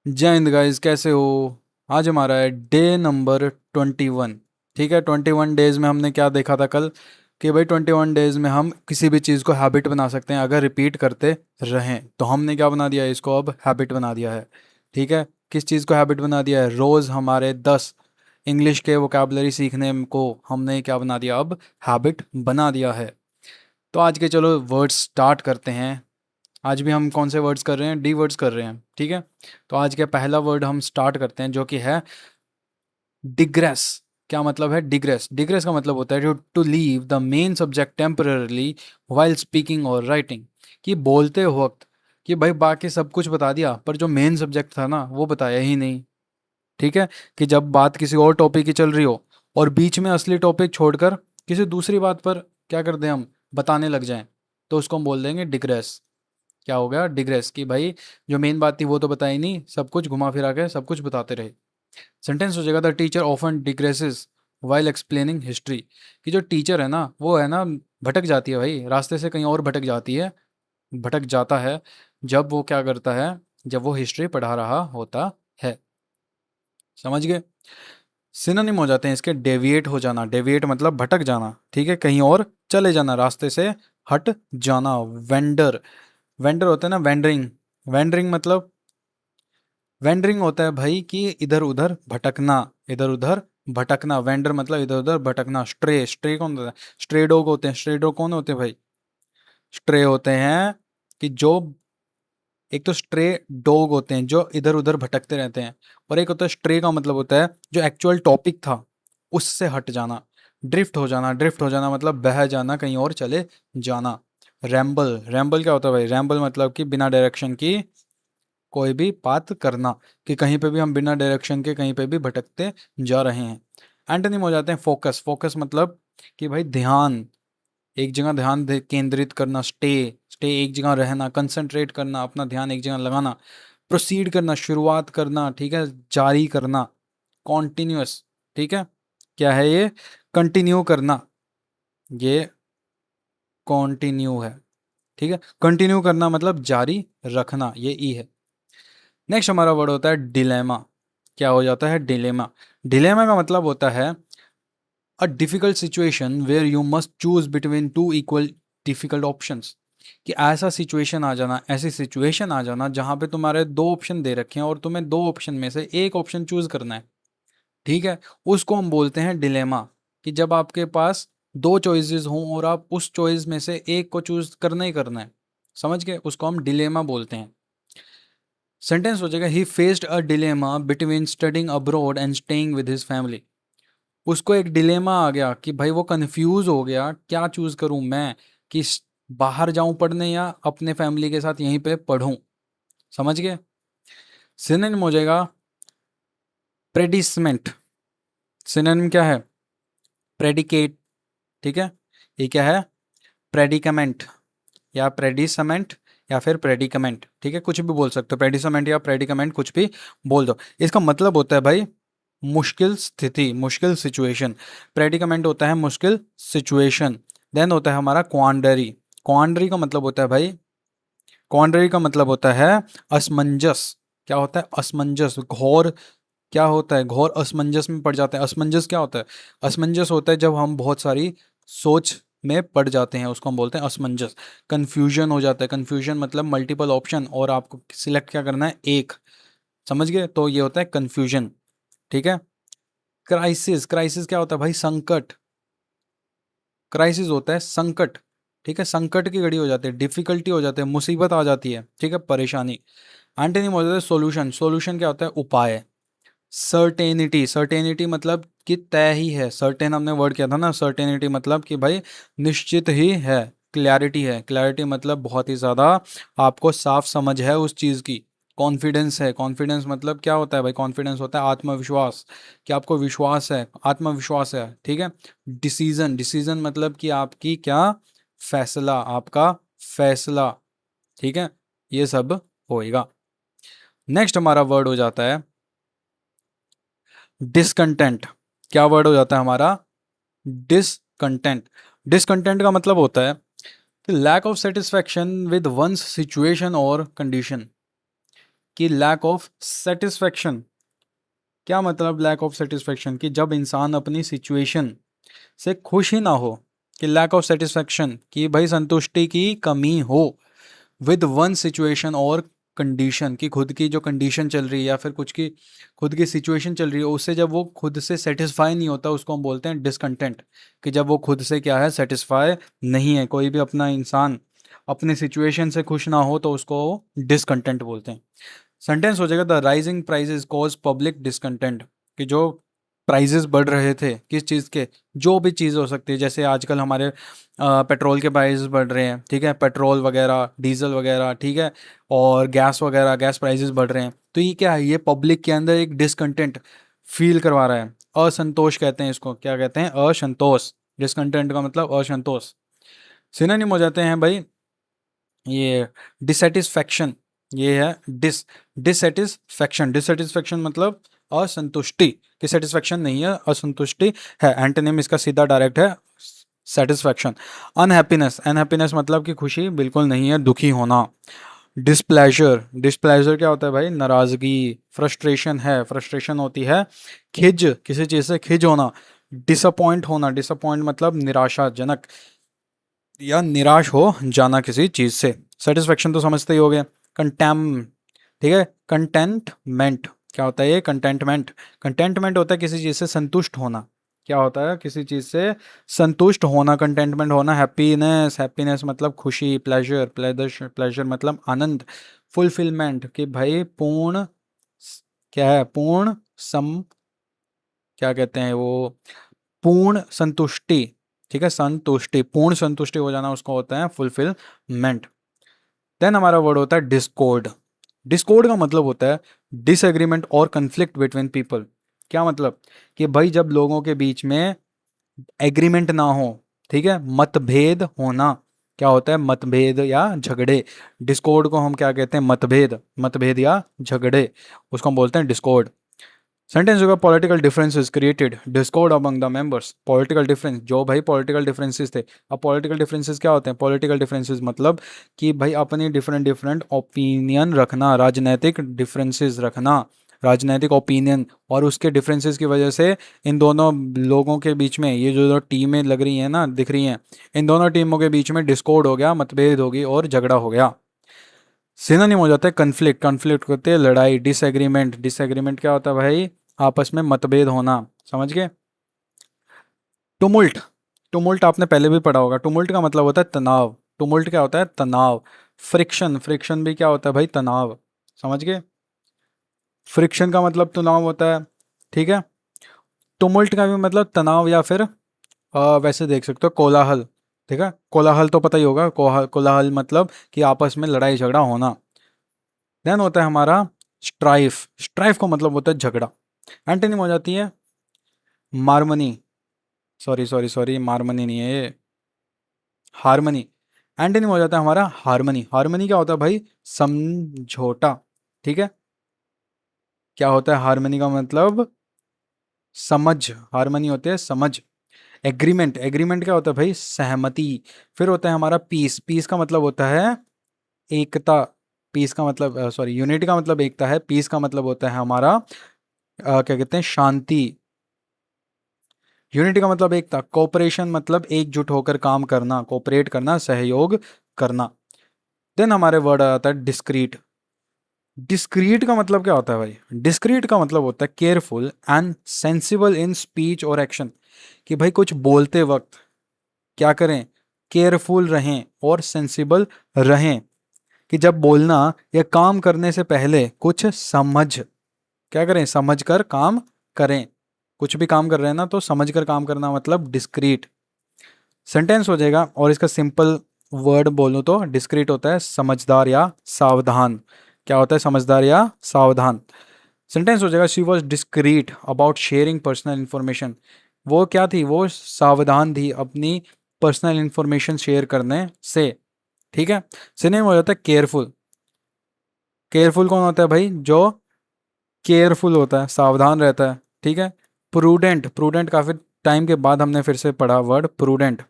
जय हिंद गाइस, कैसे हो। आज हमारा है डे नंबर 21। ठीक है, 21 डेज में हमने क्या देखा था कल कि भाई 21 डेज में हम किसी भी चीज़ को हैबिट बना सकते हैं अगर रिपीट करते रहें। तो हमने क्या बना दिया है, इसको अब हैबिट बना दिया है। ठीक है, किस चीज़ को हैबिट बना दिया है? रोज़ हमारे 10 इंग्लिश के वोकेबलरी सीखने को हमने क्या बना दिया, अब हैबिट बना दिया है। तो आज के चलो वर्ड्स स्टार्ट करते हैं। आज भी हम कौन से वर्ड्स कर रहे हैं? डी वर्ड्स कर रहे हैं। ठीक है, तो आज का पहला वर्ड हम स्टार्ट करते हैं जो कि है डिग्रेस। क्या मतलब है डिग्रेस? डिग्रेस का मतलब होता है to leave the main subject temporarily while speaking और राइटिंग। कि बोलते वक्त कि भाई बाकी सब कुछ बता दिया पर जो मेन सब्जेक्ट था ना वो बताया ही नहीं। ठीक है, कि जब बात किसी और टॉपिक की चल रही हो और बीच में असली टॉपिक छोड़कर किसी दूसरी बात पर क्या कर दें हम, बताने लग जाएं, तो उसको हम बोल देंगे डिग्रेस। क्या हो गया? डिग्रेस। कि भाई जो मेन बात थी वो तो बताई नहीं, सब कुछ घुमा फिरा के सब कुछ बताते रहे। सेंटेंस हो जाएगा the teacher often digresses while explaining history. कि जो टीचर है ना वो है ना भटक जाती है भाई, रास्ते से कहीं और भटक जाती है, भटक जाता है जब वो क्या करता है, जब वो हिस्ट्री पढ़ा रहा होता है। समझ गए? सिनोनिम हो जाते हैं इसके डेविएट हो जाना। डेविएट मतलब भटक जाना। ठीक है, कहीं और चले जाना, रास्ते से हट जाना। वेंडर। वेंडर होता है ना वेंडरिंग। वेंडरिंग मतलब वेंडरिंग होता है भाई कि इधर उधर भटकना, इधर उधर भटकना। वेंडर मतलब इधर उधर भटकना। स्ट्रे। स्ट्रे कौन होता है? स्ट्रे डॉग होते हैं। स्ट्रे डॉग कौन होते हैं भाई? स्ट्रे होते हैं कि जो, एक तो स्ट्रे डॉग होते हैं जो इधर उधर भटकते रहते हैं, और एक होता है स्ट्रे का मतलब होता है जो एक्चुअल टॉपिक था उससे हट जाना। ड्रिफ्ट हो जाना। ड्रिफ्ट हो जाना मतलब बह जाना, कहीं और चले जाना। रैम्बल। रैम्बल क्या होता है भाई? रैम्बल मतलब कि बिना डायरेक्शन की कोई भी बात करना, कि कहीं पे भी हम बिना डायरेक्शन के कहीं पे भी भटकते जा रहे हैं। एंटोनिम हो जाते हैं फोकस। फोकस मतलब कि भाई ध्यान, एक जगह ध्यान केंद्रित करना। स्टे। स्टे एक जगह रहना, कंसंट्रेट करना, अपना ध्यान एक जगह लगाना। प्रोसीड करना, शुरुआत करना। ठीक है, जारी करना। कॉन्टिन्यूअस। ठीक है, क्या है ये? कंटिन्यू करना। ये कॉन्टिन्यू है। ठीक है, कंटिन्यू करना मतलब जारी रखना, ये ई है। नेक्स्ट हमारा वर्ड होता है डिलेमा। क्या हो जाता है? डिलेमा। डिलेमा का मतलब होता है a difficult situation where you must choose between two equal difficult options. कि ऐसा सिचुएशन आ जाना, ऐसी सिचुएशन आ जाना जहां पे तुम्हारे दो ऑप्शन दे रखे हैं और तुम्हें दो ऑप्शन में से एक ऑप्शन चूज करना है। ठीक है, उसको हम बोलते हैं डिलेमा। कि जब आपके पास दो चॉइसेस हों और आप उस चॉइस में से एक को चूज करना ही करना है। समझ गए? उसको हम डिलेमा बोलते हैं। सेंटेंस हो जाएगा ही faced a dilemma between studying abroad and staying with his family. उसको एक डिलेमा आ गया कि भाई वो कंफ्यूज हो गया, क्या चूज करूं मैं, कि बाहर जाऊं पढ़ने या अपने फैमिली के साथ यहीं पे पढूं। समझ गए? सिनोनिम हो जाएगा प्रेडिसमेंट। सिनोनिम क्या है? प्रेडिकेट। ठीक है, ये क्या है? प्रेडिकमेंट या प्रेडिसमेंट या फिर प्रेडिकमेंट। ठीक है, कुछ भी बोल सकते हो, प्रेडिसमेंट या प्रेडिकमेंट कुछ भी बोल दो। इसका मतलब होता है भाई मुश्किल स्थिति, मुश्किल सिचुएशन। प्रेडिकमेंट होता है मुश्किल सिचुएशन। देन होता है हमारा क्वांडरी। क्वांडरी का मतलब होता है भाई, क्वांडरी का मतलब होता है असमंजस। क्या होता है? असमंजस। घोर। क्या होता है? घोर असमंजस में पड़ जाते हैं। असमंजस क्या होता है? असमंजस होता है जब हम बहुत सारी सोच में पड़ जाते हैं, उसको हम बोलते हैं असमंजस। कंफ्यूजन हो जाता है। कंफ्यूजन मतलब मल्टीपल ऑप्शन और आपको सिलेक्ट क्या करना है? एक। समझ गए? तो ये होता है कंफ्यूजन। ठीक है, क्राइसिस। क्राइसिस क्या होता है भाई? संकट। क्राइसिस होता है संकट। ठीक है, संकट की घड़ी हो जाती है, डिफिकल्टी हो जाती है, मुसीबत आ जाती है। ठीक है, परेशानी। एंटोनिम हो जाता है सोल्यूशन। सोल्यूशन क्या होता है? उपाय। सर्टेनिटी। सर्टेनिटी मतलब कि तय ही है। सर्टेन हमने वर्ड किया था ना। सर्टेनिटी मतलब कि भाई निश्चित ही है। क्लैरिटी है। क्लैरिटी मतलब बहुत ही ज़्यादा आपको साफ समझ है उस चीज़ की। कॉन्फिडेंस है। कॉन्फिडेंस मतलब क्या होता है भाई? कॉन्फिडेंस होता है आत्मविश्वास, कि आपको विश्वास है, आत्मविश्वास है। ठीक है, डिसीजन। डिसीजन मतलब कि आपकी क्या, फैसला, आपका फैसला। ठीक है, ये सब होएगा। नेक्स्ट हमारा वर्ड हो जाता है डिसकंटेंट। क्या वर्ड हो जाता है हमारा? डिसकंटेंट। डिसकंटेंट का मतलब होता है कि lack of satisfaction with one's situation और कंडीशन। कि लैक ऑफ सेटिस्फेक्शन। क्या मतलब लैक ऑफ सेटिस्फेक्शन? कि जब इंसान अपनी सिचुएशन से खुश ही ना हो, कि लैक ऑफ सेटिस्फेक्शन, कि भाई संतुष्टि की कमी हो विद वन सिचुएशन और कंडीशन, कि खुद की जो कंडीशन चल रही है या फिर कुछ की खुद की सिचुएशन चल रही है उससे जब वो खुद से सेटिस्फाई नहीं होता, उसको हम बोलते हैं डिसकंटेंट। कि जब वो खुद से क्या है, सेटिस्फाई नहीं है, कोई भी अपना इंसान अपनी सिचुएशन से खुश ना हो तो उसको डिसकंटेंट बोलते हैं। सेंटेंस हो जाएगा the rising prices cause public discontent. कि जो प्राइजेस बढ़ रहे थे किस चीज़ के, जो भी चीज़ हो सकती है, जैसे आजकल हमारे पेट्रोल के प्राइस बढ़ रहे हैं, ठीक है, पेट्रोल वगैरह, डीजल वगैरह, ठीक है, और गैस वगैरह, गैस प्राइसेस बढ़ रहे हैं, तो ये क्या है, ये पब्लिक के अंदर एक डिसकंटेंट फील करवा रहा है। असंतोष कहते हैं इसको, क्या कहते हैं, असंतोष। डिसकंटेंट का मतलब असंतोष। सिनोनिम हो जाते हैं भाई ये डिससेटिस्फैक्शन, ये है डिससेटिस्फैक्शन। डिससेटिस्फैक्शन मतलब असंतुष्टि, कि सेटिस्फैक्शन नहीं है, असंतुष्टि है। एंटोनिम इसका सीधा डायरेक्ट है सेटिस्फैक्शन। अनहैप्पीनेस, अनहैप्पीनेस मतलब कि खुशी बिल्कुल नहीं है, दुखी होना। डिस्प्लेजर, डिस्प्लेजर क्या होता है भाई, नाराजगी। फ्रस्ट्रेशन है, फ्रस्ट्रेशन होती है खिज, किसी चीज़ से खिज होना। डिसअपॉइंट होना, डिसअपॉइंट मतलब निराशाजनक या निराश हो जाना किसी चीज से। सेटिस्फेक्शन तो समझते ही हो गए। कंटेम, ठीक है, कंटेंटमेंट क्या होता है, ये कंटेंटमेंट, कंटेंटमेंट होता है किसी चीज से संतुष्ट होना। क्या होता है, किसी चीज से संतुष्ट होना, कंटेंटमेंट होना। हैप्पीनेस, हैप्पीनेस मतलब खुशी। प्लेजर, प्लेजर, प्लेजर मतलब आनंद। फुलफिलमेंट कि भाई पूर्ण, क्या है, पूर्ण सम, क्या कहते हैं वो, पूर्ण संतुष्टि, ठीक है, संतुष्टि, पूर्ण संतुष्टि हो जाना उसको होता है फुलफिलमेंट। देन हमारा वर्ड होता है डिस्कॉर्ड। डिस्कॉर्ड का मतलब होता है डिसएग्रीमेंट और कन्फ्लिक्ट बिटवीन पीपल। क्या मतलब, कि भाई जब लोगों के बीच में एग्रीमेंट ना हो, ठीक है, मतभेद होना। क्या होता है, मतभेद या झगड़े। डिस्कॉर्ड को हम क्या कहते हैं, मतभेद, मतभेद या झगड़े, उसको हम बोलते हैं डिस्कॉर्ड। सेंटेंस होगा political differences created Discord among the members. Political difference, जो भाई पॉलिटिकल डिफरेंसेस थे। अब पॉलिटिकल डिफरेंसेस क्या होते हैं, पॉलिटिकल डिफरेंसेस मतलब कि भाई अपनी डिफरेंट डिफरेंट ओपिनियन रखना, राजनीतिक डिफरेंसेस रखना, राजनीतिक ओपिनियन, और उसके डिफरेंसेस की वजह से इन दोनों लोगों के बीच में, ये जो टीमें लग रही हैं ना, दिख रही हैं, इन दोनों टीमों के बीच में डिस्कॉर्ड हो गया, मतभेद होगी और झगड़ा हो गया। सिनोनिम हो जाता है कन्फ्लिक्ट, कन्फ्लिक्ट होते हैं लड़ाई। डिसएग्रीमेंट, डिसएग्रीमेंट क्या होता है भाई, आपस में मतभेद होना, समझ गए। टुमुल्ट, टुमुल्ट आपने पहले भी पढ़ा होगा। टुमुल्ट का मतलब होता है तनाव। टुमुल्ट क्या होता है, तनाव। फ्रिक्शन, फ्रिक्शन भी क्या होता है भाई, तनाव, समझ गए। फ्रिक्शन का मतलब तनाव होता है, ठीक है। टुमुल्ट का भी मतलब तनाव या फिर वैसे देख सकते हो कोलाहल, ठीक है। कोलाहल तो पता ही होगा, कोलाहल मतलब कि आपस में लड़ाई झगड़ा होना। देन होता है हमारा स्ट्राइफ, स्ट्राइफ का मतलब होता है झगड़ा। एंटोनिम हो जाती है मार्मनी, सॉरी सॉरी सॉरी, मार्मनी नहीं है ये, हारमनी। एंटोनिम हो जाता है हमारा हारमनी। हारमनी क्या होता है भाई, समझौता, ठीक है। क्या होता है हारमनी का मतलब, समझ, हारमनी होते है समझ। एग्रीमेंट, एग्रीमेंट क्या होता है भाई, सहमति। फिर होता है हमारा पीस, पीस का मतलब होता है एकता। पीस का मतलब, सॉरी, यूनिटी का मतलब एकता है, पीस का मतलब होता है हमारा क्या कहते हैं, शांति। यूनिटी का मतलब एकता। कोऑपरेशन मतलब एकजुट होकर काम करना, कोऑपरेट करना, सहयोग करना। देन हमारे वर्ड आता है डिस्क्रीट। डिस्क्रीट का मतलब क्या होता है भाई, डिस्क्रीट का मतलब होता है careful and sensible in speech और एक्शन। कि भाई कुछ बोलते वक्त क्या करें, केयरफुल रहें और सेंसिबल रहें। कि जब बोलना या काम करने से पहले कुछ समझ, क्या करें, समझ कर काम करें। कुछ भी काम कर रहे हैं ना तो समझ कर काम करना, मतलब डिस्क्रीट। सेंटेंस हो जाएगा, और इसका सिंपल वर्ड बोलूं तो डिस्क्रीट होता है समझदार या सावधान। क्या होता है, समझदार या सावधान। सेंटेंस हो जाएगा she was discrete about sharing personal information. वो क्या थी, वो सावधान थी अपनी पर्सनल इंफॉर्मेशन शेयर करने से, ठीक है। सिनेम हो जाता है केयरफुल। केयरफुल कौन होता है भाई, जो केयरफुल होता है, सावधान रहता है, ठीक है। प्रूडेंट, प्रूडेंट काफी टाइम के बाद हमने फिर से पढ़ा वर्ड प्रूडेंट।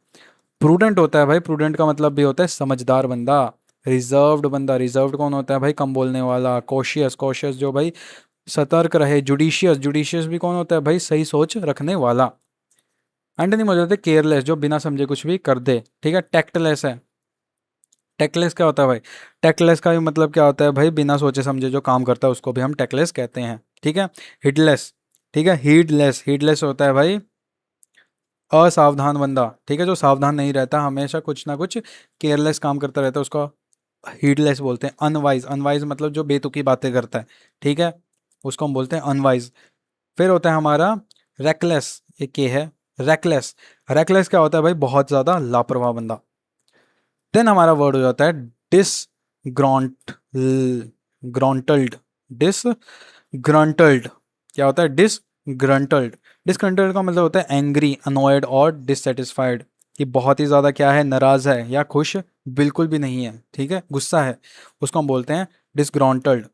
प्रूडेंट होता है भाई, प्रूडेंट का मतलब भी होता है समझदार बंदा, रिजर्व्ड बंदा, रिजर्व्ड कौन होता है भाई, कम बोलने वाला। कॉशियस, कॉशियस जो भाई सतर्क रहे। जुडिशियस, जुडिशियस भी कौन होता है भाई, सही सोच रखने वाला। एंटोनिम हो जाते हैं केयरलेस, जो बिना समझे कुछ भी कर दे, ठीक है। टैक्टलेस है, टैक्टलेस क्या होता है भाई, टैक्टलेस का भी मतलब क्या होता है भाई, बिना सोचे समझे जो काम करता है उसको भी हम टैक्टलेस कहते हैं, ठीक है। हिडलेस, ठीक है। हीडलेस, हीडलेस होता है भाई असावधान बंदा, ठीक है, जो सावधान नहीं रहता, हमेशा कुछ ना कुछ केयरलेस काम करता रहता है, उसको हीडलेस बोलते हैं। अनवाइज, अनवाइज मतलब जो बेतुकी बातें करता है, ठीक है, उसको हम बोलते हैं अनवाइज। फिर होता है हमारा रेकलेस, एक ये है रेकलेस। रेकलेस क्या होता है भाई, बहुत ज़्यादा लापरवाह बंदा। देन हमारा वर्ड हो जाता है डिस ग्रॉन्ट ग्रॉन्टल्ड, डिस ग्रंटल्ड। क्या होता है डिस ग्रंटल्ड, डिसग्रंटल्ड का मतलब होता है एंग्री, अनॉयड और डिससेटिस्फाइड, कि बहुत ही ज़्यादा क्या है, नाराज़ है या खुश बिल्कुल भी नहीं है, ठीक है, गुस्सा है, उसको हम बोलते हैं डिसग्रॉन्टल्ड।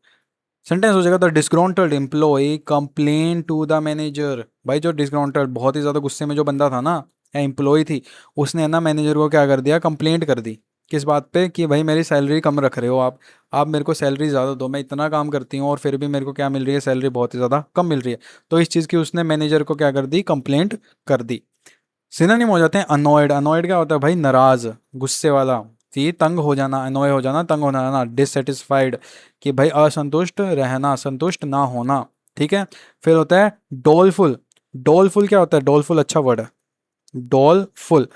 सेंटेंस हो जाएगा the disgruntled employee complain to the manager. भाई जो डिसग्रॉन्टल्ड बहुत ही ज़्यादा गुस्से में जो बंदा था ना, या एम्प्लॉय थी, उसने ना मैनेजर को क्या कर दिया, कंप्लेंट कर दी। किस बात पे, कि भाई मेरी सैलरी कम रख रहे हो आप मेरे को सैलरी ज़्यादा दो, मैं इतना काम करती हूँ और फिर भी मेरे को क्या मिल रही है, सैलरी बहुत ही ज़्यादा कम मिल रही है। तो इस चीज़ की उसने मैनेजर को क्या कर दी, कंप्लेंट कर दी। सिनोनिम हो जाते हैं अनॉयड, अनॉयड क्या होता है भाई, नाराज, गुस्से वाला। कि तंग हो जाना, अनॉय हो जाना, तंग हो जाना। डिससेटिस्फाइड, कि भाई असंतुष्ट रहना, संतुष्ट ना होना, ठीक है। फिर होता है डोलफुल, डोलफुल क्या होता है, डोलफुल अच्छा वर्ड है, डोलफुल,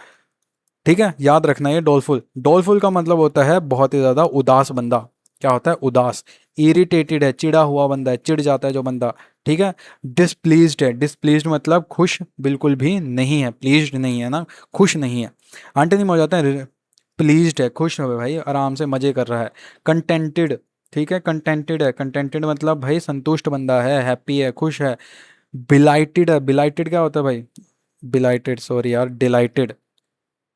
ठीक है, याद रखना ये डोलफुल। डोलफुल का मतलब होता है बहुत ही ज्यादा उदास बंदा। क्या होता है, उदास। इरिटेटेड है, चिड़ा हुआ बंदा है, चिढ़ जाता है जो बंदा, ठीक है। डिसप्लीज्ड है, डिसप्लीज्ड मतलब खुश बिल्कुल भी नहीं है, प्लीज्ड नहीं है ना, खुश नहीं है। एंटोनिम हो जाता है प्लीज्ड है, खुश हो भाई, आराम से मजे कर रहा है। कंटेंटेड, ठीक है, कंटेंटेड है, कंटेंटेड मतलब भाई संतुष्ट बंदा है, हैप्पी है, खुश है। बिलाइटेड है, बिलाइटेड क्या होता है भाई, बिलाइटेड सॉरी यार, डिलाइटेड।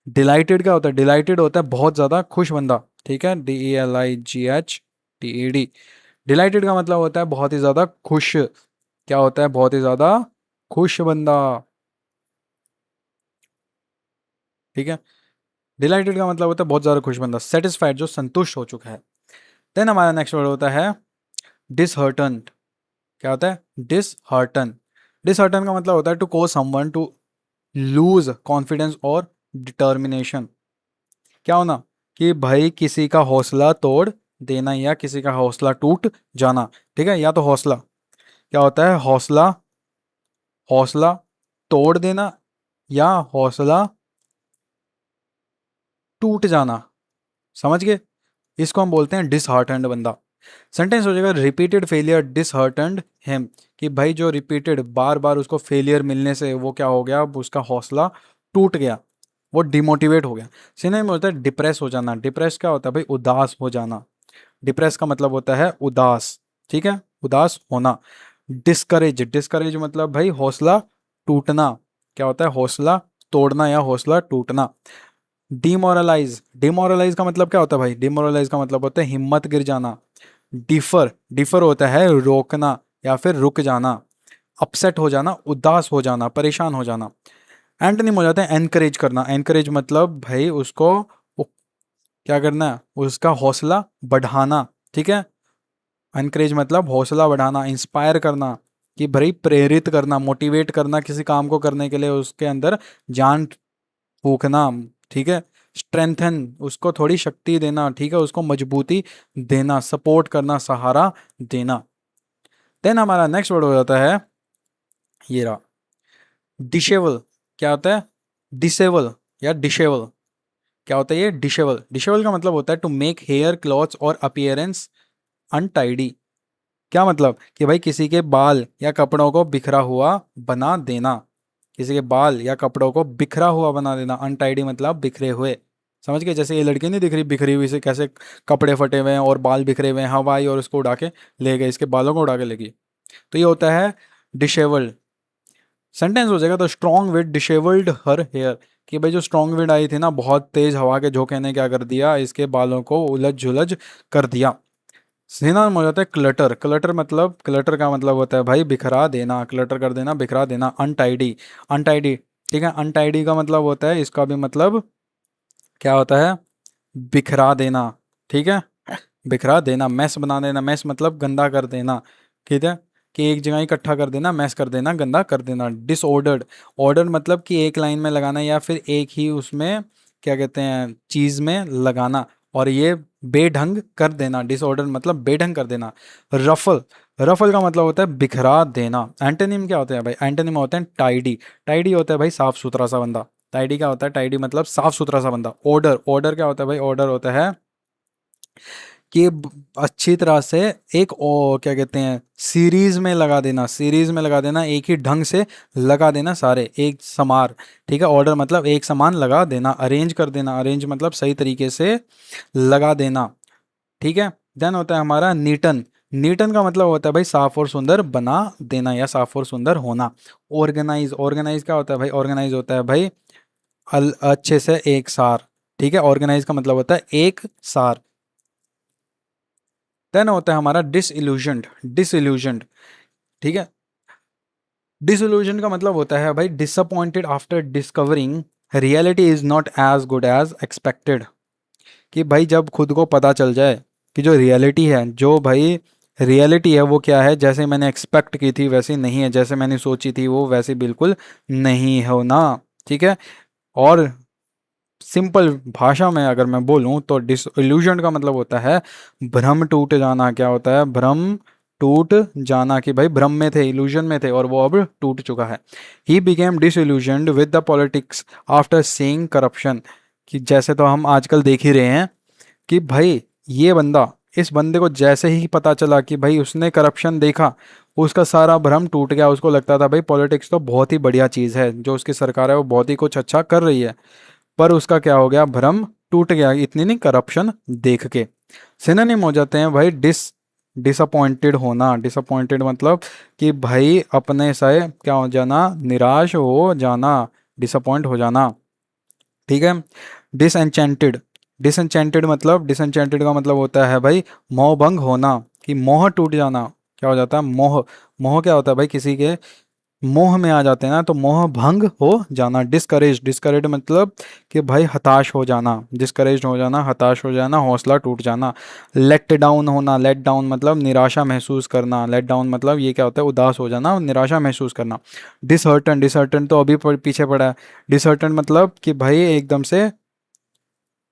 डिलाइटेड क्या होता है, डिलाइटेड होता है बहुत ज़्यादा खुश बंदा, ठीक है, DELIGHTED। डिलाइटेड का मतलब होता है बहुत ही ज़्यादा खुश। क्या होता है, बहुत ही ज़्यादा खुश बंदा, ठीक है। डिलाइटेड का मतलब होता है बहुत ज़्यादा खुश बंदा। सेटिस्फाइड, जो संतुष्ट हो चुका है। देन हमारा नेक्स्ट वर्ड होता है डिसहर्टन। क्या होता है, डिसहर्टन। डिसहर्टन का मतलब होता है to cause someone to lose confidence और डिटर्मिनेशन। क्या होना, कि भाई किसी का हौसला तोड़ देना या किसी का हौसला टूट जाना, ठीक है। या तो हौसला, क्या होता है हौसला, हौसला तोड़ देना या हौसला टूट जाना, समझ गए। इसको हम बोलते हैं डिसहार्टेंड बंदा। सेंटेंस हो जाएगा रिपीटेड फेलियर डिसहार्टेंड हिम, कि भाई जो रिपीटेड बार बार उसको फेलियर मिलने से वो क्या हो गया, अब उसका हौसला टूट गया, वो डिमोटिवेट हो गया। सिनोनिम में होता है डिप्रेस हो जाना। डिप्रेस क्या होता है भाई, उदास हो जाना। डिप्रेस का मतलब होता है उदास, ठीक है, उदास होना। डिस्करेज, डिस्करेज मतलब भाई हौसला टूटना। क्या होता है, हौसला तोड़ना या हौसला टूटना। डिमोरलाइज, डिमोरलाइज का मतलब क्या होता है भाई, डिमोरलाइज का मतलब होता है हिम्मत गिर जाना। डिफर, डिफर होता है रोकना या फिर रुक जाना। अपसेट हो जाना, उदास हो जाना, परेशान हो जाना। एंटोनिम हो जाता है एनकरेज करना। एनकरेज मतलब भाई उसको क्या करना है, उसका हौसला बढ़ाना, ठीक है। एनकरेज मतलब हौसला बढ़ाना, इंस्पायर करना, कि भाई प्रेरित करना, मोटिवेट करना किसी काम को करने के लिए, उसके अंदर जान फूकना, ठीक है। स्ट्रेंथन, उसको थोड़ी शक्ति देना, ठीक है, उसको मजबूती देना, सपोर्ट करना, सहारा देना। देन हमारा नेक्स्ट वर्ड हो जाता है ये रहा डिशेबल। क्या होता है, डिसेबल या डिशेबल। क्या होता है ये डिशेबल, डिशेबल का मतलब होता है टू मेक हेयर क्लॉथ्स और अपीयरेंस अनटाइडी। क्या मतलब, कि भाई किसी के बाल या कपड़ों को बिखरा हुआ बना देना। किसी के बाल या कपड़ों को बिखरा हुआ बना देना, अनटाइडी मतलब बिखरे हुए। समझ गए, जैसे ये लड़की नहीं दिख रही बिखरी हुई से, कैसे कपड़े फटे हुए हैं और बाल बिखरे हुए हैं, हवा आई और उसको उड़ा के ले गए, इसके बालों को उड़ा के ले गई। तो ये होता है डिशेवल्ड। सेंटेंस हो जाएगा the strong wind dishevelled her hair, कि भाई जो स्ट्रॉन्ग विंड आई थी ना, बहुत तेज हवा के झोंके ने क्या कर दिया, इसके बालों को उलझ झुलझ कर दिया। सिनोनिम हो जाता है क्लटर। क्लटर मतलब, क्लटर का मतलब होता है भाई बिखरा देना, क्लटर कर देना, बिखरा देना। अनटाइडी, अनटाइडी, ठीक है, अनटाइडी का मतलब होता है, इसका भी मतलब क्या होता है, बिखरा देना, ठीक है, बिखरा देना, मैस बना देना, मैस मतलब गंदा कर देना, ठीक है, कि एक जगह इकट्ठा कर देना, मैस कर देना, गंदा कर देना। डिसऑर्डर्ड, ऑर्डर मतलब कि एक लाइन में लगाना या फिर एक ही उसमें क्या कहते हैं चीज में लगाना, और ये बेढंग कर देना, डिसऑर्डर मतलब बेढंग कर देना। रफल, रफल का मतलब होता है बिखरा देना। एंटोनिम क्या होता है भाई, एंटोनिम होते हैं टाइडी, टाइडी होता है भाई साफ सुथरा सा बंदा, टाइडी क्या होता है, टाइडी मतलब साफ सुथरा सा बंदा। ऑर्डर, ऑर्डर क्या होता है भाई, ऑर्डर होता है कि अच्छी तरह से एक क्या कहते हैं सीरीज में लगा देना, सीरीज में लगा देना, एक ही ढंग से लगा देना सारे एक समार, ठीक है, ऑर्डर मतलब एक समान लगा देना। अरेंज कर देना, अरेंज मतलब सही तरीके से लगा देना, ठीक है। देन होता है हमारा नीटन, नीटन का मतलब होता है भाई साफ और सुंदर बना देना या साफ और सुंदर होना। ऑर्गेनाइज, ऑर्गेनाइज क्या होता है भाई, ऑर्गेनाइज होता है भाई अच्छे से एक सार, ठीक है, ऑर्गेनाइज का मतलब होता है एक सार। देन होता है हमारा डिसइल्यूशनड, डिसइल्यूशनड, ठीक है, डिसइल्यूशन का मतलब होता है भाई disappointed after discovering reality is not as good as expected, कि भाई जब खुद को पता चल जाए कि जो रियलिटी है, जो भाई रियलिटी है वो क्या है, जैसे मैंने एक्सपेक्ट की थी वैसी नहीं है, जैसे मैंने सोची थी वो वैसे बिल्कुल नहीं हो ना, ठीक है। और सिंपल भाषा में अगर मैं बोलूं तो डिसइल्यूशन का मतलब होता है भ्रम टूट जाना। क्या होता है, भ्रम टूट जाना, कि भाई भ्रम में थे, इल्यूजन में थे और वो अब टूट चुका है। He became disillusioned with the politics after seeing corruption, कि जैसे तो हम आजकल देख ही रहे हैं कि भाई ये बंदा, इस बंदे को जैसे ही पता चला कि भाई उसने करप्शन देखा, उसका सारा भ्रम टूट गया। उसको लगता था भाई पॉलिटिक्स तो बहुत ही बढ़िया चीज़ है, जो उसकी सरकार है वो बहुत ही कुछ अच्छा कर रही है, पर उसका क्या हो गया, भ्रम टूट गया इतनी नहीं करप्शन देख के। सिनोनिम हो जाते हैं भाई डिसअपॉइंटेड होना, डिसअपॉइंटेड मतलब कि भाई अपने से क्या हो जाना, निराश हो जाना, डिसअपॉइंट हो जाना, ठीक है। डिसएंचेंटेड, डिसएंचेंटेड मतलब, डिसएंचेंटेड का मतलब होता है भाई मोह भंग होना, कि मोह टूट जाना। क्या हो जाता है, मोह, मोह क्या होता है भाई, किसी के मोह में आ जाते हैं ना, तो मोह भंग हो जाना। डिस्करेज, डिस्करेज मतलब कि भाई हताश हो जाना, डिस्करेज हो जाना, हताश हो जाना, हौसला टूट जाना। लेट डाउन होना, लेट डाउन मतलब निराशा महसूस करना, लेट डाउन मतलब ये क्या होता है, उदास हो जाना, निराशा महसूस करना। डिसहर्टन, डिसहर्टन तो अभी पीछे पड़ा है। डिसहर्टन मतलब कि भाई एकदम से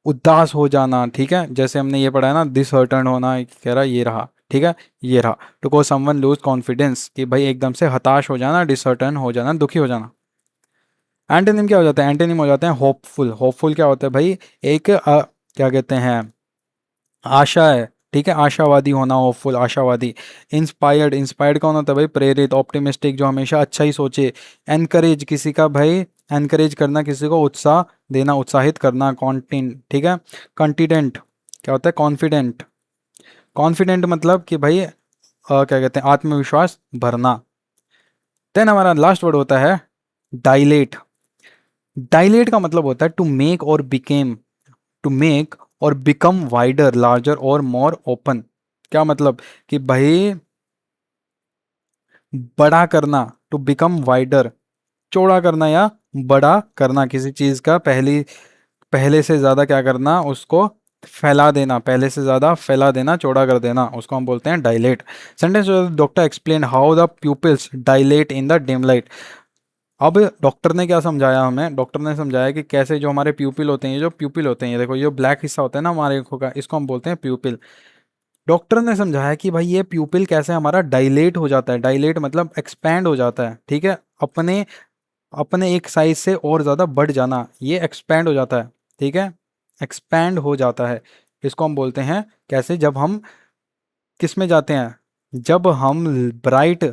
उदास हो जाना, ठीक है, जैसे हमने ये पढ़ा है ना, डिसहर्टन होना, कह रहा ये रहा, ठीक है, ये रहा। टू को समवन लूज कॉन्फिडेंस, कि भाई एकदम से हताश हो जाना, डिसहर्टन हो जाना, दुखी हो जाना। एंटोनिम क्या हो जाता है, एंटोनिम हो जाते हैं होपफुल। होपफुल क्या होता है भाई, एक क्या कहते हैं आशा है, ठीक है, आशावादी होना, होपफुल आशावादी। इंस्पायर्ड, इंस्पायर्ड कौन होता है भाई, प्रेरित, ऑप्टिमिस्टिक जो हमेशा अच्छा ही सोचे। एनकरेज, किसी का भाई एनकरेज करना, किसी को उत्साह देना, उत्साहित करना, कॉन्टिन, ठीक है। कॉन्फिडेंट क्या होता है, कॉन्फिडेंट, कॉन्फिडेंट मतलब कि भाई क्या कहते हैं आत्मविश्वास भरना। देन हमारा लास्ट वर्ड होता है डायलेट। डायलेट का मतलब होता है टू मेक और बिकेम, टू मेक और बिकम वाइडर, लार्जर और मोर ओपन। क्या मतलब कि भाई बड़ा करना, टू बिकम वाइडर, चौड़ा करना या बड़ा करना किसी चीज का, पहले से ज्यादा क्या करना, उसको फैला देना, पहले से ज्यादा फैला देना, चौड़ा कर देना, उसको हम बोलते हैं dilate. Sentence, doctor explain how the pupils dilate in the dim light. अब डॉक्टर ने क्या समझाया हमें, डॉक्टर ने समझाया कि कैसे जो हमारे प्यूपिल होते हैं, ये जो प्यूपिल होते हैं, ये देखो ये ब्लैक हिस्सा होता है ना हमारे आंखों का, इसको हम बोलते हैं प्यूपिल। डॉक्टर ने समझाया कि भाई ये प्यूपिल कैसे हमारा डायलेट हो जाता है, डायलेट मतलब एक्सपैंड हो जाता है, ठीक है, अपने अपने एक साइज से और ज़्यादा बढ़ जाना, ये एक्सपैंड हो जाता है, ठीक है, एक्सपैंड हो जाता है। इसको हम बोलते हैं कैसे, जब हम किस में जाते हैं, जब हम ब्राइट,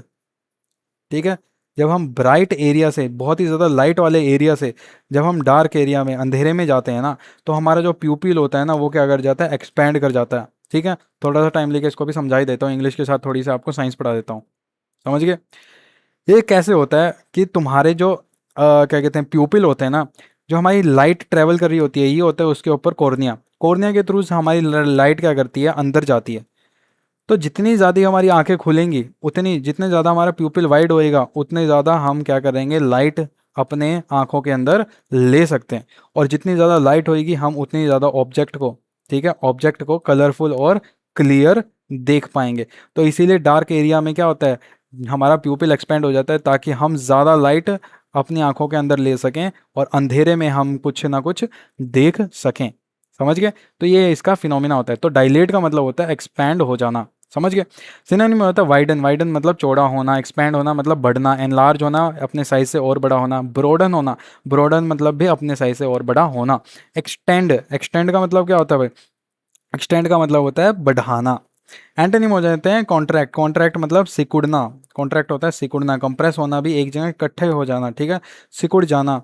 ठीक है, जब हम ब्राइट एरिया से, बहुत ही ज़्यादा लाइट वाले एरिया से, जब हम डार्क एरिया में, अंधेरे में जाते हैं ना, तो हमारा जो प्यूपिल होता है ना वो क्या कर जाता है, एक्सपैंड कर जाता है, ठीक है। थोड़ा सा टाइम लेके इसको भी समझा ही देता हूँ, इंग्लिश के साथ थोड़ी सी आपको साइंस पढ़ा देता हूँ, समझ गए। ये कैसे होता है कि तुम्हारे जो क्या कहते हैं प्यूपिल होते हैं ना, जो हमारी लाइट ट्रेवल कर रही होती है, ये होता है उसके ऊपर कॉर्निया, कॉर्निया के थ्रू हमारी लाइट क्या करती है, अंदर जाती है। तो जितनी ज़्यादा हमारी आंखें खुलेंगी, उतनी जितने ज़्यादा हमारा प्यूपिल वाइड होएगा, उतने ज़्यादा हम क्या करेंगे, लाइट अपने आंखों के अंदर ले सकते हैं। और जितनी ज़्यादा लाइट होएगी, हम उतनी ज़्यादा ऑब्जेक्ट को, ठीक है, ऑब्जेक्ट को कलरफुल और क्लियर देख पाएंगे। तो इसीलिए डार्क एरिया में क्या होता है, हमारा प्यूपिल एक्सपेंड हो जाता है ताकि हम ज़्यादा लाइट अपनी आंखों के अंदर ले सकें और अंधेरे में हम कुछ ना कुछ देख सकें। समझ गए? तो ये इसका फिनोमिना होता है। तो डायलेट का मतलब होता है एक्सपैंड हो जाना। समझ गए? सिनोनिम में होता है वाइडन। वाइडन मतलब चौड़ा होना, एक्सपैंड होना मतलब बढ़ना, एनलार्ज होना अपने साइज से और बड़ा होना, ब्रोडन होना, ब्रोडन मतलब भी अपने साइज से और बड़ा होना। एक्सटेंड, एक्सटेंड का मतलब क्या होता है भाई? एक्सटेंड का मतलब होता है बढ़ाना। एंटोनिम हो जाते हैं कॉन्ट्रैक्ट। कॉन्ट्रैक्ट मतलब सिकुड़ना। कॉन्ट्रैक्ट होता है सिकुड़ना, कंप्रेस होना भी, एक जगह इकट्ठे हो जाना, ठीक है, सिकुड़ जाना।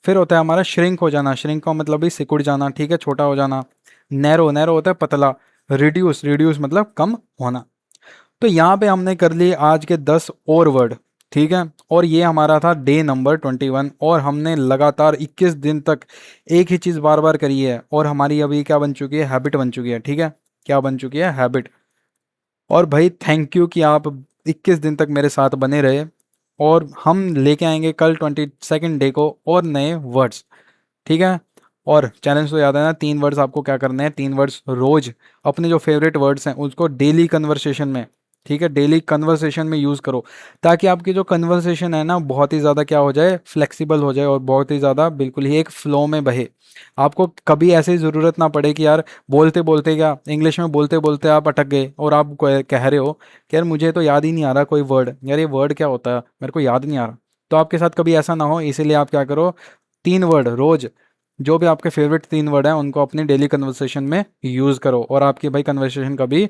फिर होता है हमारा श्रिंक हो जाना। श्रिंक का मतलब भी सिकुड़ जाना, ठीक है, छोटा हो जाना। नैरो, नैरो होता है पतला। रिड्यूस, रिड्यूस मतलब कम होना। तो यहाँ पे हमने कर लिए आज के 10 और वर्ड, ठीक है। और ये हमारा था डे नंबर 21 और हमने लगातार 21 दिन तक एक ही चीज़ बार बार करी है और हमारी अभी क्या बन चुकी है, हैबिट बन चुकी है, ठीक है। क्या बन चुकी है? हैबिट। और भाई थैंक यू कि आप 21 दिन तक मेरे साथ बने रहे। और हम लेके आएंगे कल 22nd डे को और नए वर्ड्स, ठीक है। और चैलेंज तो याद है ना, 3 वर्ड्स आपको क्या करने हैं, 3 वर्ड्स रोज अपने जो फेवरेट वर्ड्स हैं उसको डेली कन्वर्सेशन में, ठीक है, डेली कन्वर्सेशन में यूज़ करो ताकि आपकी जो कन्वर्सेशन है ना बहुत ही ज़्यादा क्या हो जाए, फ्लेक्सिबल हो जाए और बहुत ही ज़्यादा बिल्कुल ही एक फ्लो में बहे। आपको कभी ऐसी ज़रूरत ना पड़े कि यार बोलते बोलते, क्या इंग्लिश में बोलते बोलते आप अटक गए और आप कह रहे हो कि यार मुझे तो याद ही नहीं आ रहा कोई वर्ड, यार ये वर्ड क्या होता है मेरे को याद नहीं आ रहा। तो आपके साथ कभी ऐसा ना हो, इसीलिए आप क्या करो, 3 वर्ड रोज, जो भी आपके फेवरेट 3 वर्ड हैं उनको अपनी डेली कन्वर्सेशन में यूज़ करो और आपकी भाई कन्वर्सेशन कभी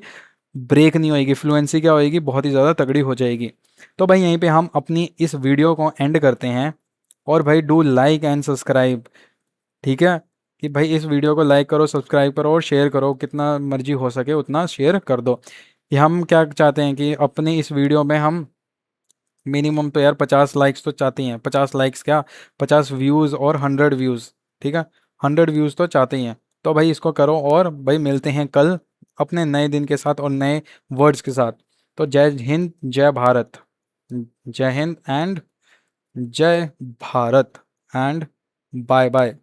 ब्रेक नहीं होएगी, फ्लुएंसी क्या होएगी, बहुत ही ज़्यादा तगड़ी हो जाएगी। तो भाई यहीं पे हम अपनी इस वीडियो को एंड करते हैं। और भाई डू लाइक एंड सब्सक्राइब, ठीक है, कि भाई इस वीडियो को लाइक करो, सब्सक्राइब करो और शेयर करो, कितना मर्जी हो सके उतना शेयर कर दो। कि हम क्या चाहते हैं कि अपनी इस वीडियो में हम मिनिमम तो यार 50 लाइक्स तो चाहते ही हैं, 50 लाइक्स क्या, 50 व्यूज़ और 100 व्यूज़, ठीक है, 100 व्यूज़ तो चाहते ही हैं। तो भाई इसको करो और भाई मिलते हैं कल अपने नए दिन के साथ और नए वर्ड्स के साथ। तो जय हिंद, जय भारत। जय हिंद एंड जय भारत एंड बाय बाय।